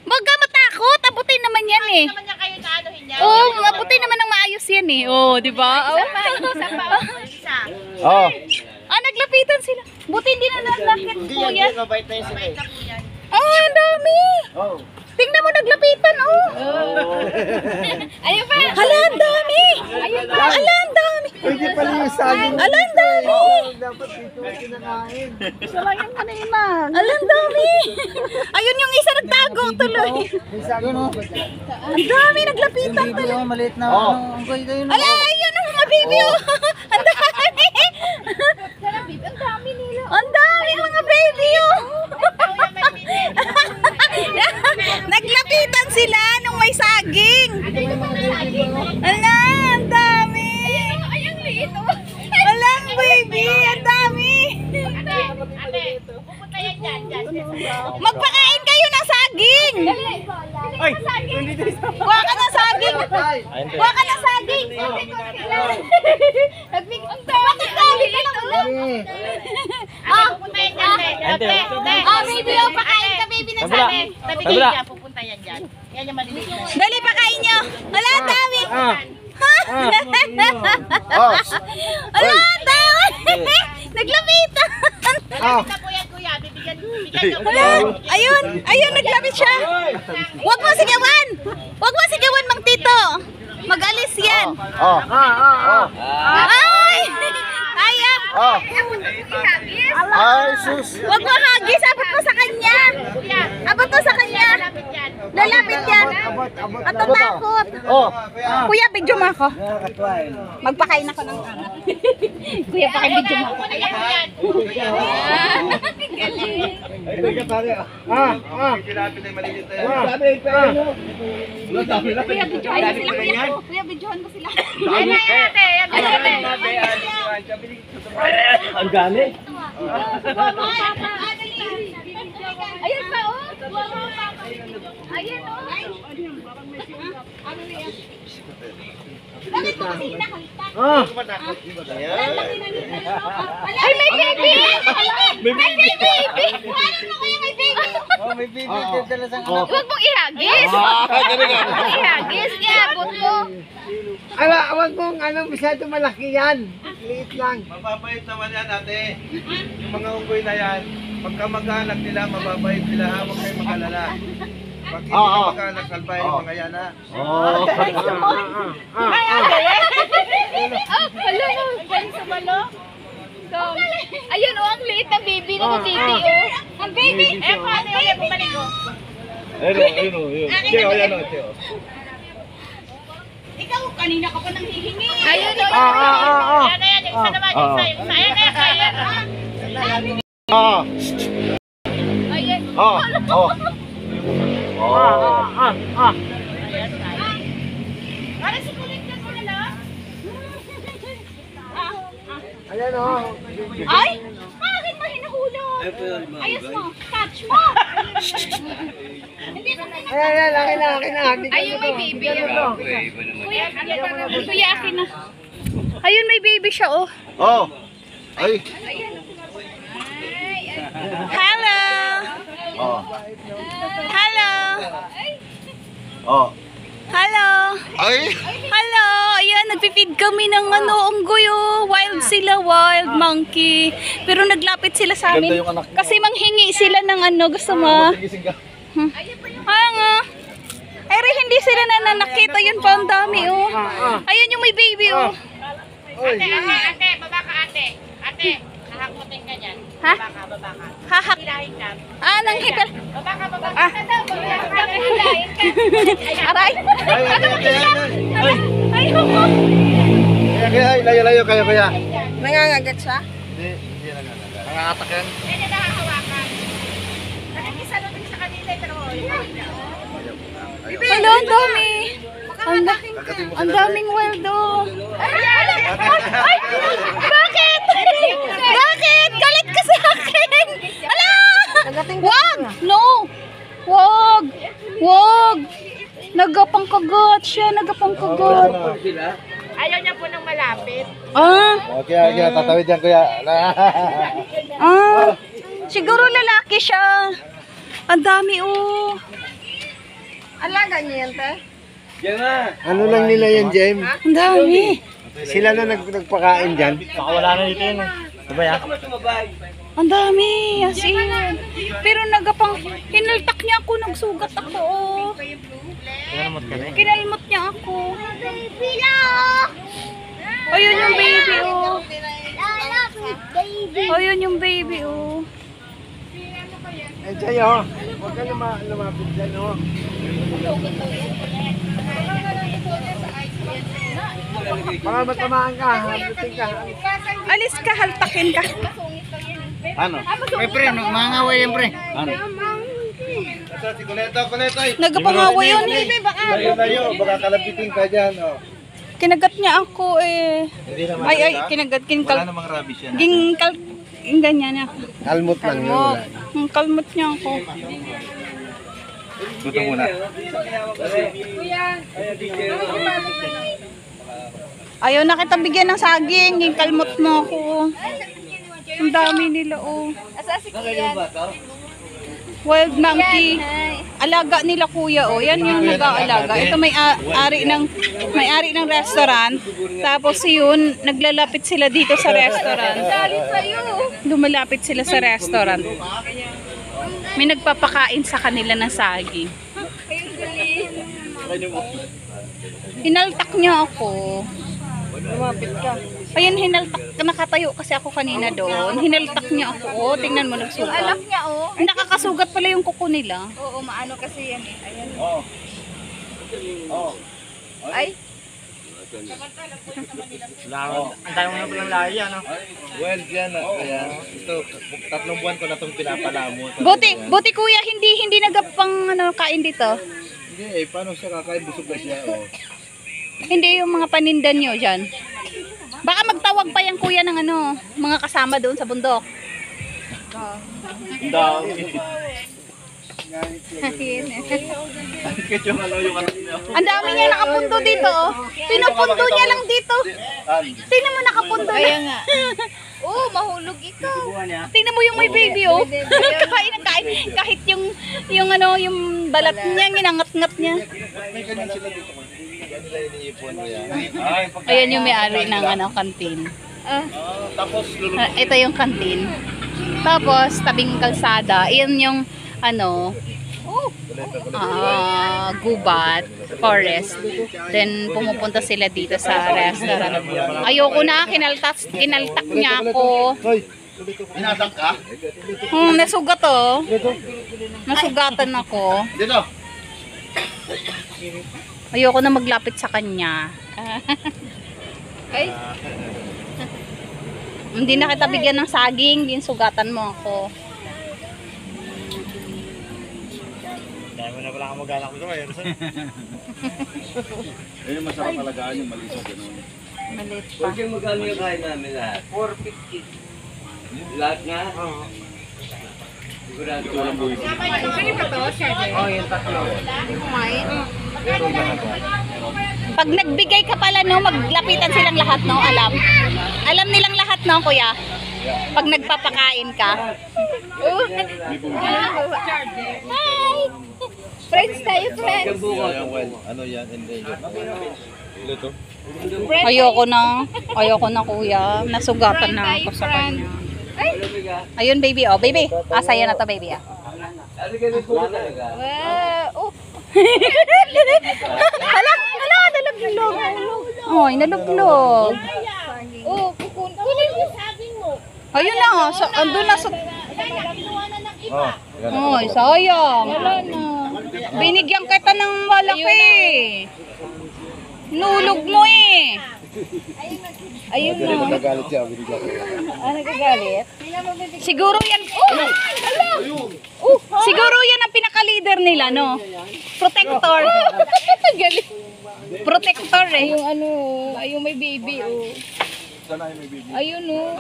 Wag ka matakot. Abutin naman yan eh. Naman niya kayo na anuhin niya. Oo, abutin naman ng maayos yan eh. Oo, di ba? Isa pa. Oh. Ah, naglapitan sila. Buti hindi na nalakit po yan. Mabait na yun sila. Oh, ang dami. Oh. Tingnan mo, naglapitan, oh. Ayun pa. Hala, ang dami. Hala, ang dami. Pwede pala yung saging. Hala, ang dami. Dapat dito kinakain. Isa lang yung kanina. Hala, ang dami. Ayun yung isa nagtago tuloy. May saging oh. Ang dami, naglapitan tuloy. Maliit na Hala, ayun ang mga baby, oh. Ang dami. Ang dami nila. Ang dami mga baby, oh. Naglapitan sila nung may saging. Ala, ang dami. Ay, ang liit oh. Ala, baby, ang dami. Ate, pupunta yan dyan. Magpakain kayo ng saging. Ay! Kuha ka ng saging. Kuha ka ng saging. Bakit dami ka lang? Pupunta yan dyan, ate. Baby, oh, pakain ka, baby ng saging. Tabigay niya, pupunta yan dyan. Yan yung maliliit na. Dali, pakain nyo. Ala, ang dami. Ala, ang dami. Naglapitan. Malapit na po yan, kuya. Bibigyan niyo. Wala. Ayun, ayun, naglapit siya. Huwag mo sigawan. Huwag mo sigawan, Mang Tito. Mag-alis yan. Oh. Ay! Ayak. Oh. Ay, sus. Huwag mo hagis. Abot mo sa kanya. Abot mo sa kanya. Lalapit yan. At tatakot. Oh. Kuya, video mo ako. Magpakain ako ng Kuya, paki-video mo ako. Kuya, videohan mo sila. Kuya, videohan mo sila. Ang gani. Ayan pa, oh. Ayan, oh. Bakit mo kasi hinakalita? Ay, may baby! May baby! Paano mo kaya may baby? Oh, may baby dala sa anak. Huwag mong ihagis! Huwag mong ihagis! Iabot mo! Wag mong masyado malaki yan. Liit lang. Mababait naman yan, ate. Yung mga unggoy na yan, pagka mag-anak nila, mababait sila, ha? Huwag kayong mag-alala. Pag hindi ka mag-anak, salbahin yung mga yan, ha? Hala, ang galing sa balo. Ayun, oh, ang liit na baby na baby, oh. Ang baby! Eh, paano yung bumalik ko? Ayun. Tiyo, yan o, tiyo. Ikaw, kanina ka pa nang hihingi. Ayun, oh. Ayan na yan, yung isa naman, yung isa. Ayan na yan. Ayan. Para si kulit ka ko na. Ayan oh. Ay! Bakit mo hinahulog? Ayos mo! Touch mo! Hindi na Ayan, akin na. ayun, may baby. Kuya, akin na. Ayun, may baby siya, oh. Oh. Ay. Hello! Oh. Hello! Oh. Hello! Ay. Hello! Ayan, nagpipid kami ng unggoy, oh. Wild sila, wild monkey. Pero naglapit sila sa amin. Ganda yung anak mo. Kasi manghingi sila ng gusto mo. Ay nga. Ay, hindi sila nananakit. Ayun pa, ang dami, oh. Ayun yung may baby, oh. Ate, baba ka ate. Ate, nahakutin ka dyan. Ha? Baba ka. Hahak. Hilahin ka. Ah, nang hipal. Baba ka. Ah. Hilahin ka. Aray. Ay, ako. Kaya, layo kaya. Nangangagat siya? Hindi nangangagat. Nangangatak yan. Hindi na nakahawakan. Nakikisa lang sa kanila, pero Hello, ang dami. Ang daming wild, oh. Ay! Bakit? Bakit? Galit ka sa akin! Ala! Wag! No! Wag! Wag! Nagapangkagat siya, nagapangkagat. ayaw niya po nang malapit. Okay, tatawid yan kuya. Siguro lalaki siya. Ang dami, oh. Alaga niyo yan, te? Yan na. Ano lang nila yan, Jem? Ang dami. Sila na nagpakain dyan. Ang dami. As in. Pero nagapang, hinaltak niya ako, nagsugat ako. Oh. Kinalmot niya ako. Ayun yung baby, oh. Ayun yung baby, oh. Eh, sa'yo, huwag ka lumapit dyan, oh. Baka matamaan ka, halutin ka. Alis ka, haltakin ka. Ano? Eh, pre, mangaway yan, pre. Ito, si Kuleto, Kuleto. Nagapangawa yun, eh. Layo, baka kalapitin ka dyan. Oh. Kinagat niya ako, eh. Hindi naman. Ay, kinagat, Wala namang rabies yan. yung ganyan niya. Kalmot lang yun. Kalmot. Wala. Kalmot niya ako. Tuto muna. Ayaw na kita bigyan ng saging. Yung kalmot mo ako. Ang dami nila, oh. Wild monkey. Alaga nila kuya, oh. Yan yung nag-aalaga. Ito may-ari ng restaurant. Tapos yun, naglalapit sila dito sa restaurant. Lumalapit sila sa restaurant. May nagpapakain sa kanila ng saging. Hinaltak niya ako. Lumapit ka. Ayun, hinaltak. Nakatayo kasi ako kanina doon. Hinaltak niya ako. Oh, tingnan mo, nagsugat. Alam niya, oh. Nakakasugat pala yung kuko nila. Oo, maano kasi yan eh. Ayan. Oh. Oh. Ay. Ang tayo mo na palang lahi, ano? Well, yan. Ayan. Ito, 3 buwan ko na itong pinapalamot. Buti kuya, hindi nagapang kain dito. Hindi eh, paano siya kakain? Busog na siya. Oh. Hindi yung mga panindan nyo dyan. Baka magtawag pa yung kuya ng mga kasama doon sa bundok. Ang dami niya nakapundo dito, oh. Pinupundo niya lang dito. Tingnan mo, nakapundo Kaya na. nga. Oo, mahulog ikaw. Tingnan mo yung may baby, oh. Kain na kain. Kahit yung balat niya, ginangat-ngat niya. May ganyan sila dito. Ganila iniipon mo yan. Ayan yung may-ari ng kantin. Tapos Ito yung kantin. Tapos, tabing kalsada. Iyan yung, gubat, forest. Then, pumupunta sila dito sa restaurant. Ayoko na, kinaltak niya ako. inatak ka? Nasugat, oh. Nasugatan ako. Dito. Ayoko na maglapit sa kanya. Ay. Hindi na kita bigyan ng saging, din sugatan mo ako. Dahil mo na pala ka mag-alak ko ngayon. Ayun, masarap talagaan yung malisog. Malit pa. Yung magkano yung kain namin lahat? 450. Lahat nga? Oo. Sigurado ko lang buhay. Oh, yung tatlo. Pag nagbigay ka pala, no, maglapitan silang lahat, no, alam. Alam nilang lahat, no, kuya. Pag nagpapakain ka. Hi! Friends tayo, friends. Yung buko. Ano yan? Ito. Ayoko na, kuya. Nasugatan na ako sa kanya. Ayun, baby, oh. Baby, sa'yo na to, baby, ah. Ano ganun buko talaga? Oh. Hala, nalaglag. Oy, nalaglag. Oh, kukunin mo sabi mo. Ayun na, andun na sa... Oh, Oy, sayang. Wala na. Binigyan kita ng malaki. Nulog mo eh. Ayun na. nagagalit siya. Binigyan ko. Nagagalit? Siguro yan. Siguro yan ang pinaka-leader nila, no? Protector. Galing. Protector eh. Yung may baby, oh. Sana yung may baby. Ayun, oh.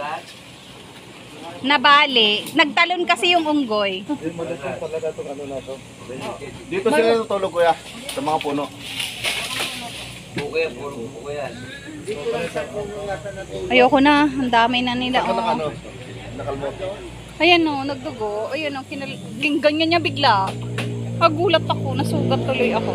Nabali. Nagtalon kasi yung unggoy. Malasong talaga itong ano na to. Dito sila natulog kuya. Sa mga puno. Buko yan, puro buko yan. Ayoko na. Ang dami na nila. Ano Oh. nakalmot. Ayan o, nagdugo. Ayan o, ganyan niya bigla. Nagulat ako, nasugat tuloy ako.